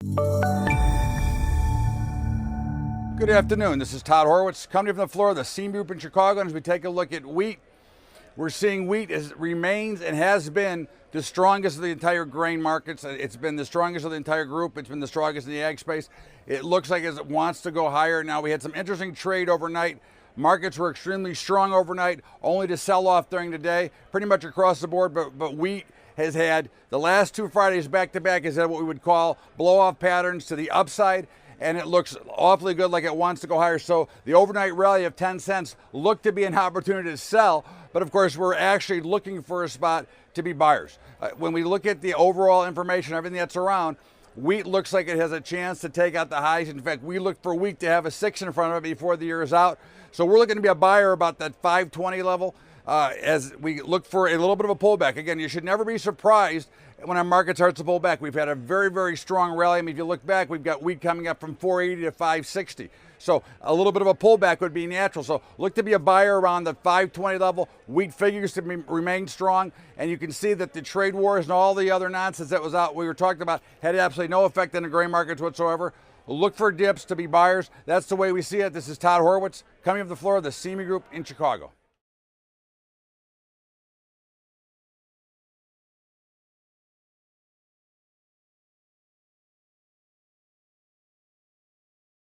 Good afternoon. This is Todd Horwitz coming from the floor of the CME Group in Chicago. And as we take a look at wheat, we're seeing wheat remains and has been the strongest of the entire grain markets. It's been the strongest of the entire group. It's been the strongest in the ag space. It looks like it wants to go higher. Now, we had some interesting trade overnight. Markets were extremely strong overnight, only to sell off during the day, pretty much across the board. But wheat has had the last two Fridays back-to-back has had what we would call blow-off patterns to the upside. And it looks awfully good, like it wants to go higher. So the overnight rally of 10 cents looked to be an opportunity to sell, but of course we're actually looking for a spot to be buyers. When we look at the overall information, everything that's around, wheat looks like it has a chance to take out the highs. In fact, we look for wheat to have a 6 in front of it before the year is out. So we're looking to be a buyer about that 520 level as we look for a little bit of a pullback. Again, you should never be surprised when our market starts to pull back. We've had a very, very strong rally. I mean, if you look back, we've got wheat coming up from 480 to 560. So a little bit of a pullback would be natural. So look to be a buyer around the 520 level. Wheat figures to remain strong. And you can see that the trade wars and all the other nonsense that was out, we were talking about, had absolutely no effect on the grain markets whatsoever. Look for dips to be buyers. That's the way we see it. This is Todd Horwitz coming from the floor of the CME Group in Chicago.